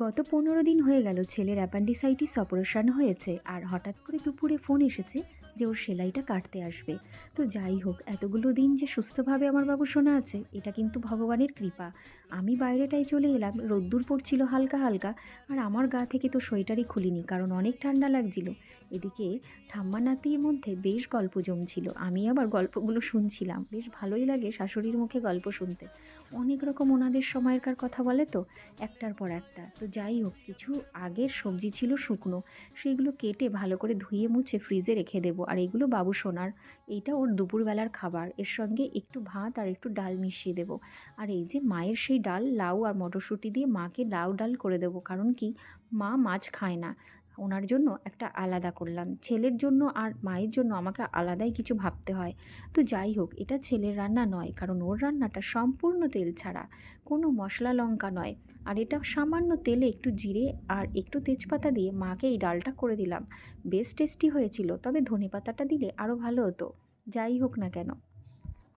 গত 15 দিন হয়ে গেল ছেলের অ্যাপেন্ডিসাইটিস অপারেশন হয়েছে, আর হঠাৎ করে দুপুরে ফোন এসেছে যে ওর সেলাইটা কাটতে আসবে। তো যাই হোক, এতগুলো দিন যে সুস্থভাবে আমার বাবু শোনা আছে, এটা কিন্তু ভগবানের কৃপা। আমি বাইরেটায় চলে এলাম, রোদ্দুর পড়ছিল হালকা হালকা, আর আমার গা থেকে তো সোয়েটারই খুলিনি, কারণ অনেক ঠান্ডা লাগছিল। এদিকে ঠাম্মা নাতির মধ্যে বেশ গল্প জমছিল, আমি আবার গল্পগুলো শুনছিলাম। বেশ ভালোই লাগে শাশুড়ির মুখে গল্প শুনতে। অনেক রকম ওনাদের সময়কার কথা বলে তো, একটার পর একটা। তো যাই হোক, কিছু আগের সবজি ছিল শুকনো, সেইগুলো কেটে ভালো করে ধুয়ে মুছে ফ্রিজে রেখে দেবো। আর এগুলো বাবু সোনার, এইটা ওর দুপুরবেলার খাবার, এর সঙ্গে একটু ভাত আর একটু ডাল মিশিয়ে দেবো। আর এই যে মায়ের সেই ডাল, লাউ আর মটরশুঁটি দিয়ে মাকে লাউ ডাল করে দেবো, কারণ কি, মা মাছ খায় না। ওনার জন্য একটা আলাদা করলাম, ছেলের জন্য আর মায়ের জন্য আমাকে আলাদাই কিছু ভাবতে হয়। তো যাই হোক, এটা ছেলের রান্না নয়, কারণ ওর রান্নাটা সম্পূর্ণ তেল ছাড়া, কোনো মশলা লঙ্কা নয়। আর এটা সামান্য তেলে একটু জিরে আর একটু তেজপাতা দিয়ে মাকে এই ডালটা করে দিলাম। বেশ টেস্টি হয়েছিল, তবে ধনেপাতাটা দিলে আরও ভালো হতো। যাই হোক না কেন,